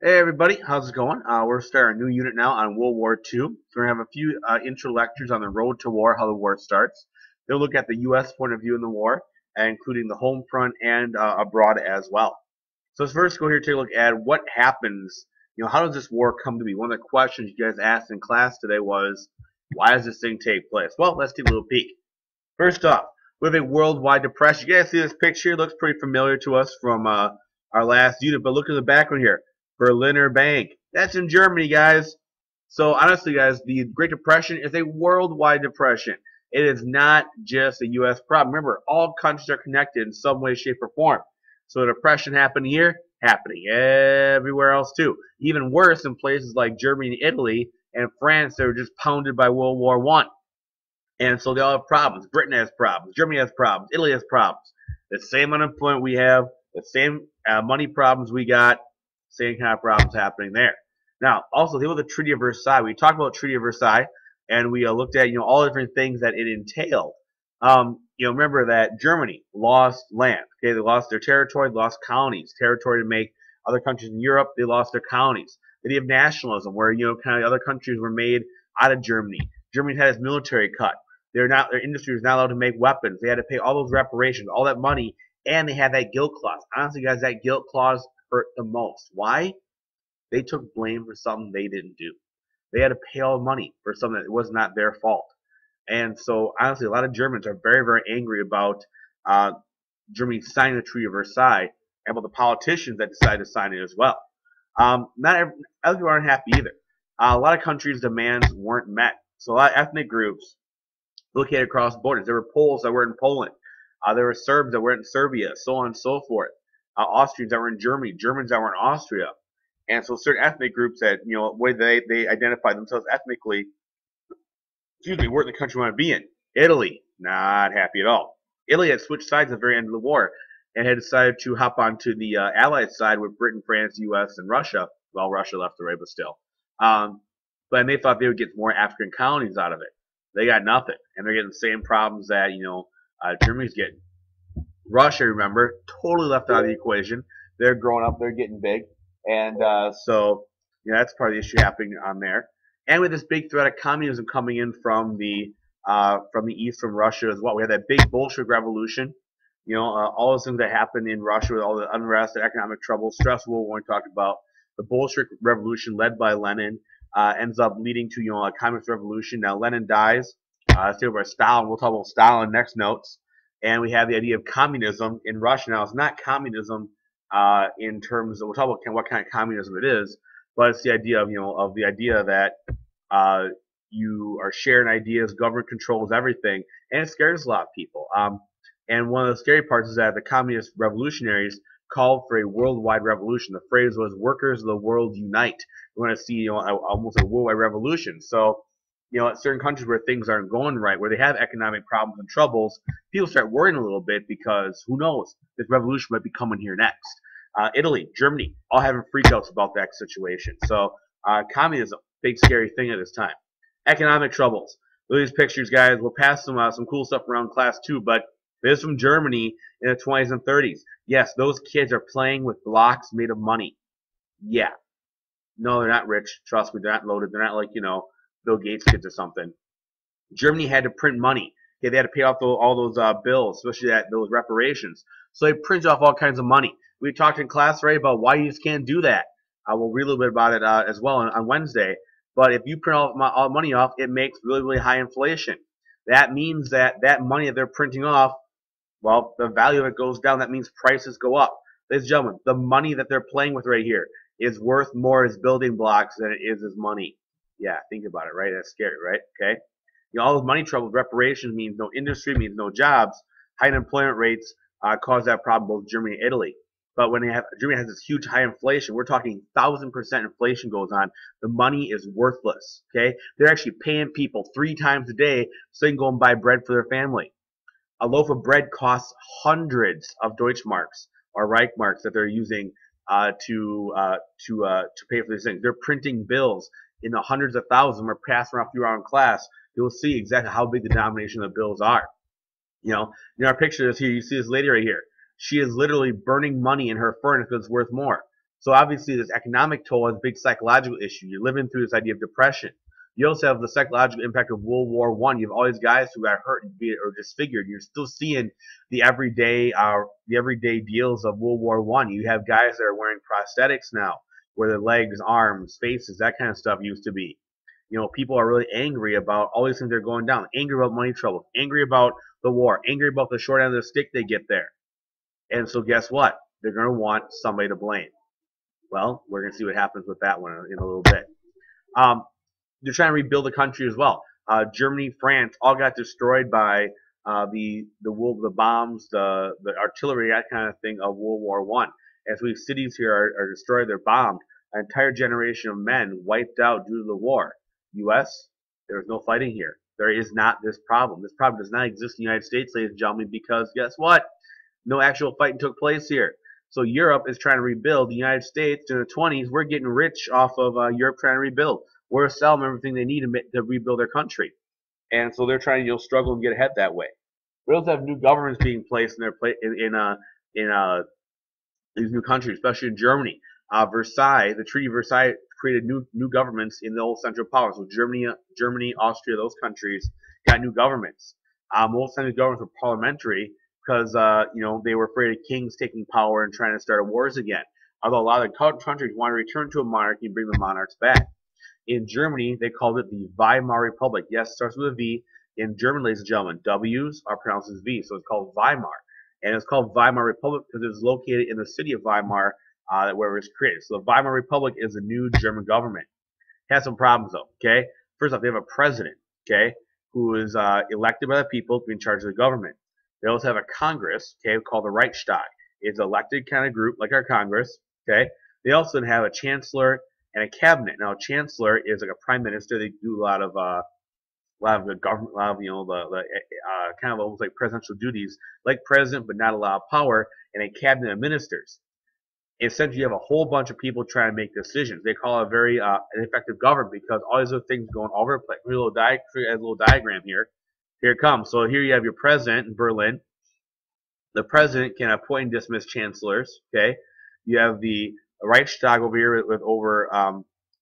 Hey everybody, how's it going? We're starting a new unit now on World War II. So we're going to have a few intro lectures on the road to war, how the war starts. They'll look at the U.S. point of view in the war, including the home front and abroad as well. So let's first go here and take a look at what happens. How does this war come to be? One of the questions you guys asked in class today was, why does this thing take place? Well, let's take a little peek. First off, we have a worldwide depression. You guys see this picture? It looks pretty familiar to us from our last unit, but look at the background here. Berliner Bank. That's in Germany, guys. So honestly, guys, the Great Depression is a worldwide depression. It is not just a U.S. problem. Remember, all countries are connected in some way, shape, or form. So depression happening here, happening everywhere else too. Even worse in places like Germany and Italy and France that were just pounded by World War I. And so they all have problems. Britain has problems. Germany has problems. Italy has problems. The same unemployment we have, the same money problems we got, same kind of problems happening there. Now, also, deal with the Treaty of Versailles. We talked about Treaty of Versailles, and we looked at all the different things that it entailed. Remember that Germany lost land. Okay, they lost their territory, lost colonies, territory to make other countries in Europe. They lost their colonies. The idea of nationalism, where kind of other countries were made out of Germany. Germany had its military cut. Their industry was not allowed to make weapons. They had to pay all those reparations, all that money, and they had that guilt clause. Honestly, guys, that guilt clause hurt the most. Why? They took blame for something they didn't do. They had to pay all the money for something that was not their fault. And so, honestly, a lot of Germans are very, very angry about Germany signing the Treaty of Versailles and about the politicians that decided to sign it as well. Other people aren't happy either. A lot of countries' demands weren't met. So a lot of ethnic groups located across borders. There were Poles that were in Poland. There were Serbs that were in Serbia, so on and so forth. Austrians that were in Germany, Germans that were in Austria. And so certain ethnic groups that, way they identify themselves ethnically, weren't the country we want to be in. Italy, not happy at all. Italy had switched sides at the very end of the war and had decided to hop onto the Allied side with Britain, France, U.S., and Russia. Well, Russia left the way, but still. But they thought they would get more African colonies out of it. They got nothing, and they're getting the same problems that Germany's getting. Russia, remember, totally left out of the equation. They're growing up, they're getting big, and so that's part of the issue happening on there. And with this big threat of communism coming in from the east, from Russia as well. We had that big Bolshevik revolution. All those things that happened in Russia with all the unrest, the economic trouble, stress war we talked about. The Bolshevik revolution led by Lenin ends up leading to a communist revolution. Now Lenin dies. Let's take over Stalin. We'll talk about Stalin next notes. And we have the idea of communism in Russia. Now, it's not communism in terms of, we'll talk about what kind of communism it is, but it's the idea of the idea that you are sharing ideas, government controls everything, and it scares a lot of people. And one of the scary parts is that the communist revolutionaries called for a worldwide revolution. The phrase was "workers of the world unite." We want to see almost a worldwide revolution. So at certain countries where things aren't going right, where they have economic problems and troubles, people start worrying a little bit because who knows, this revolution might be coming here next. Italy, Germany, all having freakouts about that situation. So communism, big scary thing at this time. Economic troubles. Look at these pictures, guys. We'll pass some cool stuff around class too, but this is from Germany in the 20s and 30s. Yes, those kids are playing with blocks made of money. Yeah. No, they're not rich. Trust me, they're not loaded. They're not like, Bill Gates kids or something. Germany had to print money. Okay, they had to pay off all those bills, especially those reparations. So they printed off all kinds of money. We talked in class already about why you just can't do that. We'll read a little bit about it as well on Wednesday. But if you print all money off, it makes really, really high inflation. That means that money that they're printing off, well, the value of it goes down. That means prices go up. Ladies and gentlemen, the money that they're playing with right here is worth more as building blocks than it is as money. Yeah, think about it, right? That's scary, right? Okay. All those money troubles, reparations means no industry, means no jobs. High unemployment rates cause that problem both Germany and Italy. But when Germany has this huge high inflation, we're talking 1,000% inflation goes on. The money is worthless. Okay, they're actually paying people 3 times a day so they can go and buy bread for their family. A loaf of bread costs hundreds of Deutschmarks or Reichmarks that they're using to pay for these things. They're printing bills in the hundreds of thousands. We're passing around through our own class. You'll see exactly how big the denomination of the bills are. In our picture here, you see this lady right here. She is literally burning money in her furnace because it's worth more. So obviously this economic toll has a big psychological issue. You're living through this idea of depression. You also have the psychological impact of World War I. You have all these guys who got hurt or disfigured. You're still seeing the everyday deals of World War I. You have guys that are wearing prosthetics now, where their legs, arms, faces, that kind of stuff used to be. People are really angry about all these things that are going down. Angry about money trouble. Angry about the war. Angry about the short end of the stick they get there. And so guess what? They're going to want somebody to blame. Well, we're going to see what happens with that one in a little bit. They're trying to rebuild the country as well. Germany, France, all got destroyed by the bombs, the artillery, that kind of thing of World War I. As we cities here are destroyed, they're bombed. An entire generation of men wiped out due to the war. U.S., there was no fighting here. There is not this problem. This problem does not exist in the United States, ladies and gentlemen, because guess what? No actual fighting took place here. So Europe is trying to rebuild. The United States in the 20s, we're getting rich off of Europe trying to rebuild. We're selling everything they need to rebuild their country. And so they're trying to struggle and get ahead that way. We also have new governments being placed in these new countries, especially in Germany. Versailles, the Treaty of Versailles created new governments in the old Central Powers. So Germany, Austria, those countries got new governments. Most of these governments were parliamentary because they were afraid of kings taking power and trying to start wars again. Although a lot of countries want to return to a monarchy and bring the monarchs back. In Germany, they called it the Weimar Republic. Yes, it starts with a V. In German, ladies and gentlemen, W's are pronounced as V, so it's called Weimar. And it's called Weimar Republic because it was located in the city of Weimar, where it was created. So the Weimar Republic is a new German government. It has some problems, though, okay? First off, they have a president, okay, who is elected by the people to be in charge of the government. They also have a Congress, okay, called the Reichstag. It's an elected kind of group, like our Congress, okay? They also have a chancellor and a cabinet. Now, a chancellor is like a prime minister. They do a lot of the government, the kind of almost like presidential duties, like president, but not a lot of power. And a cabinet of ministers. Essentially, you have a whole bunch of people trying to make decisions. They call it a very ineffective government because all these other things going over the place. A little diagram here. Here it comes. So here you have your president in Berlin. The president can appoint and dismiss chancellors. Okay. You have the Reichstag over here with over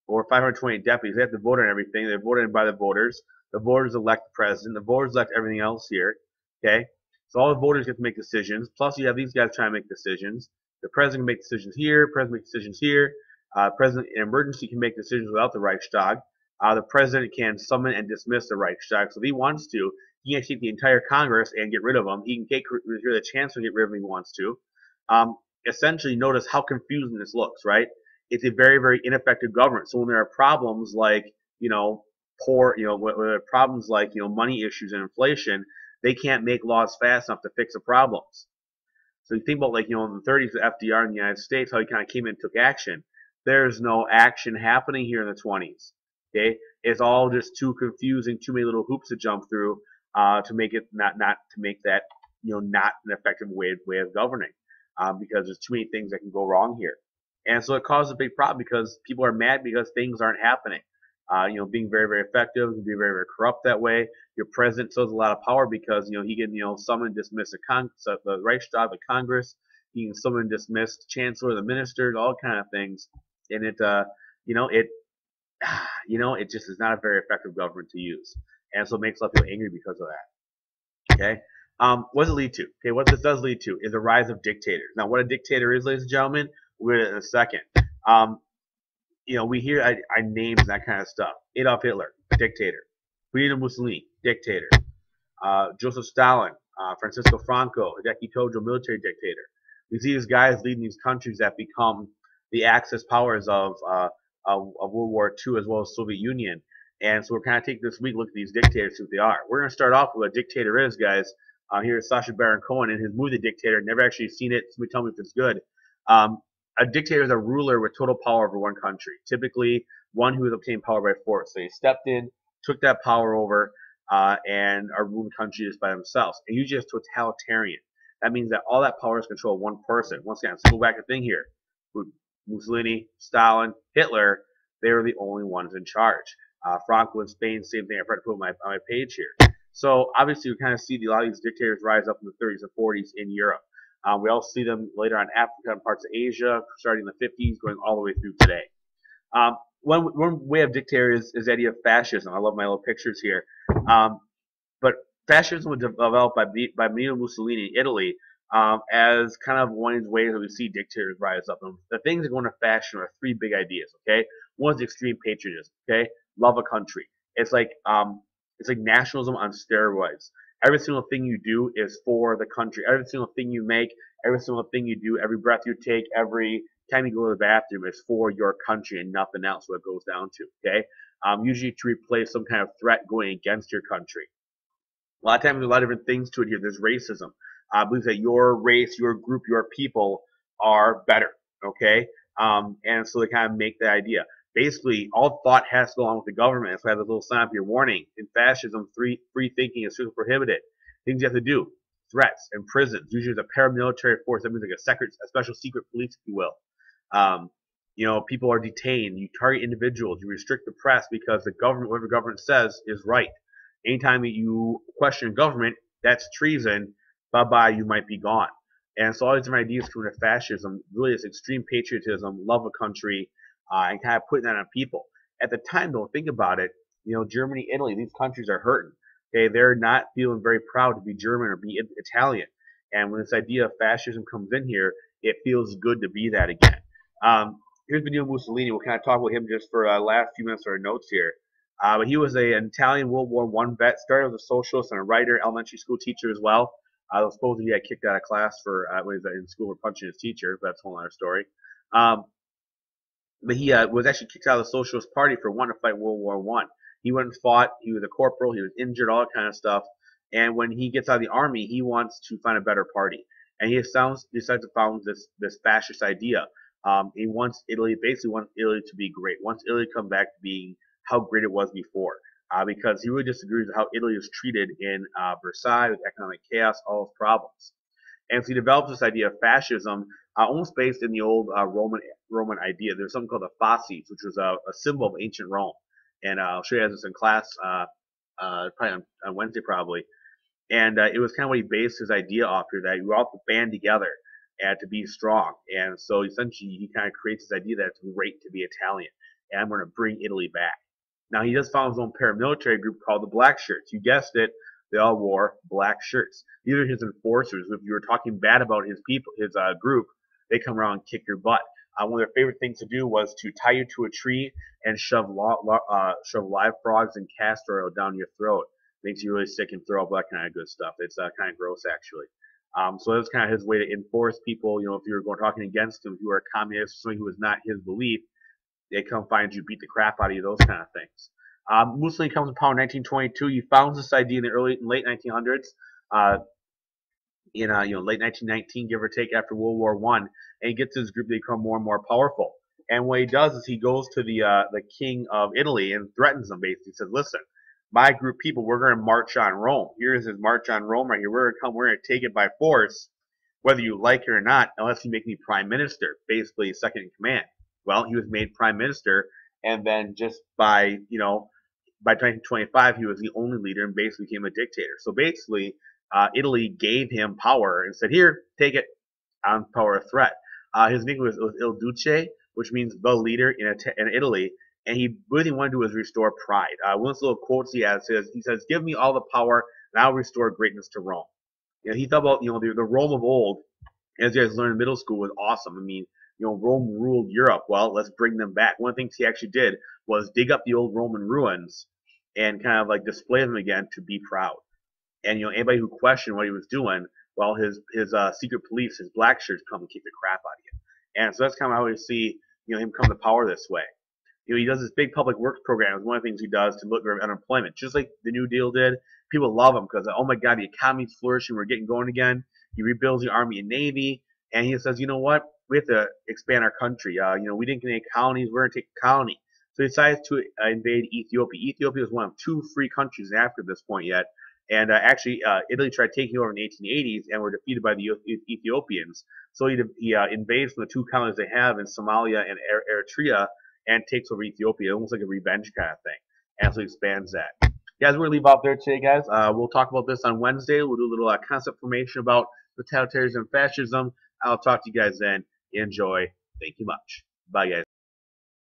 528 deputies. They have to vote on everything. They're voted by the voters. The voters elect the president. The voters elect everything else here. Okay. So all the voters get to make decisions. Plus, you have these guys trying to make decisions. The president can make decisions here. The president makes decisions here. President in emergency can make decisions without the Reichstag. The president can summon and dismiss the Reichstag. So if he wants to, he can take the entire Congress and get rid of them. He can take the chancellor and get rid of them if he wants to. Essentially, notice how confusing this looks, right? It's a very, very ineffective government. So when there are problems like, problems like, money issues and inflation, they can't make laws fast enough to fix the problems. So you think about in the 30s with FDR in the United States, how he kind of came in and took action. There's no action happening here in the 20s. Okay, it's all just too confusing, too many little hoops to jump through to make it not an effective way of governing because there's too many things that can go wrong here. And so it causes a big problem because people are mad because things aren't happening. Being very, very effective, being very, very corrupt that way. Your president still has a lot of power because, he can, summon and dismiss the Reichstag, the Congress. He can summon and dismiss the chancellor, the ministers, all kind of things. And it just is not a very effective government to use. And so it makes a lot of people angry because of that. Okay. What does it lead to? Okay, what this does lead to is a rise of dictators. Now, what a dictator is, ladies and gentlemen, we'll get it in a second. We hear names and that kind of stuff. Adolf Hitler, dictator. Benito Mussolini, dictator. Joseph Stalin, Francisco Franco, Hideki Tojo, military dictator. We see these guys leading these countries that become the Axis powers of World War II as well as Soviet Union. And so we're kind of taking this week, look at these dictators, see what they are. We're going to start off with what a dictator is, guys. Here's Sacha Baron Cohen in his movie The Dictator. Never actually seen it. Somebody tell me if it's good. A dictator is a ruler with total power over one country, typically one who has obtained power by force. So he stepped in, took that power over, and are ruling countries by themselves. And usually it's totalitarian. That means that all that power is controlled of one person. Once again, let's go back to the thing here. Mussolini, Stalin, Hitler, they were the only ones in charge. Franco in Spain, same thing. I've tried to put on my page here. So obviously we kind of see a lot of these dictators rise up in the 30s and 40s in Europe. We also see them later on Africa and parts of Asia, starting in the 50s, going all the way through today. One way of dictator is the idea of fascism. I love my little pictures here. But fascism was developed by Benito Mussolini in Italy as kind of one of these ways that we see dictators rise up. And the things that go into fashion are three big ideas. Okay, one is extreme patriotism. Okay, love a country. It's like nationalism on steroids. Every single thing you do is for the country. Every single thing you make, every single thing you do, every breath you take, every time you go to the bathroom is for your country and nothing else. What it goes down to. Okay, usually to replace some kind of threat going against your country. A lot of times, there's a lot of different things to it here. There's racism. I believe that your race, your group, your people are better. Okay, and so they kind of make the idea. Basically, all thought has to go along with the government. That's why I have a little sign up here warning. In fascism, free thinking is strictly prohibited. Things you have to do: threats and prisons. Usually, there's a paramilitary force. That means like a special secret police, if you will. People are detained. You target individuals. You restrict the press because the government, whatever government says, is right. Anytime that you question government, that's treason. Bye-bye, you might be gone. And so all these different ideas come into fascism. Really, it's extreme patriotism, love of country, and kind of putting that on people. At the time, though, think about it. Germany, Italy, these countries are hurting. Okay, they're not feeling very proud to be German or be Italian. And when this idea of fascism comes in here, it feels good to be that again. Here's Benito Mussolini. We'll kind of talk about him just for last few minutes of our notes here. But he was an Italian World War I vet, started as a socialist and a writer, elementary school teacher as well. Supposedly he got kicked out of class when he was in school for punching his teacher, but that's a whole other story. But he was actually kicked out of the Socialist Party for wanting to fight World War I. He went and fought. He was a corporal. He was injured, all that kind of stuff. And when he gets out of the army, he wants to find a better party. And he decides to found this fascist idea. He wants Italy, basically wants Italy to be great. Wants Italy to come back to being how great it was before. Because he really disagrees with how Italy was treated in Versailles, with economic chaos, all those problems. And so he develops this idea of fascism, almost based in the old Roman idea. There's something called the fasces, which was a symbol of ancient Rome. And I'll show you this in class probably on Wednesday probably. And it was kind of what he based his idea off here, that you all have to band together and to be strong. And so essentially he kind of creates this idea that it's great to be Italian, and I'm going to bring Italy back. Now he does found his own paramilitary group called the Black Shirts. You guessed it, they all wore black shirts. These are his enforcers. If you were talking bad about his people, his group, they come around and kick your butt. One of their favorite things to do was to tie you to a tree and shove live frogs and castor oil down your throat. Makes you really sick and throw up, that kind of good stuff. It's kind of gross, actually. So that's kind of his way to enforce people. If you were talking against him, if you were a communist, somebody who was not his belief, they come find you, beat the crap out of you, those kind of things. Mussolini comes to power in 1922. He founds this idea in the late 1900s. In late 1919, give or take, after World War I, and he gets his group to become more and more powerful. And what he does is he goes to the king of Italy and threatens him. Basically, he says, "Listen, my group of people, we're going to march on Rome. Here's his march on Rome right here. We're going to take it by force, whether you like it or not, unless you make me prime minister." Basically, second in command. Well, he was made prime minister, and then just by 1925, he was the only leader and basically became a dictator. So basically, Italy gave him power and said, "Here, take it on power of threat." His nickname was Il Duce, which means the leader in Italy, and he really wanted to do was restore pride. One of the little quotes he has is, he says, "Give me all the power, and I'll restore greatness to Rome." He thought about the Rome of old, as you guys learned in middle school, was awesome. I mean, Rome ruled Europe. Well, let's bring them back. One of the things he actually did was dig up the old Roman ruins and kind of like display them again to be proud. And anybody who questioned what he was doing, well, his secret police, his black shirts, come and kick the crap out of you. And so that's kind of how we see him come to power this way. He does this big public works program. It's one of the things he does to look at unemployment, just like the New Deal did. People love him because, oh my God, the economy's flourishing. We're getting going again. He rebuilds the army and navy, and he says, you know what? We have to expand our country. We didn't get any colonies. We're going to take a colony. So he decides to invade Ethiopia. Ethiopia was one of 2 free countries in Africa at this point yet. And actually, Italy tried taking over in the 1880s and were defeated by the Ethiopians. So he invades from the 2 colonies they have in Somalia and Eritrea and takes over Ethiopia, almost like a revenge kind of thing. And so he expands that. Guys, we're going to leave off there today, guys. We'll talk about this on Wednesday. We'll do a little concept formation about totalitarianism, fascism. I'll talk to you guys then. Enjoy. Thank you much. Bye, guys.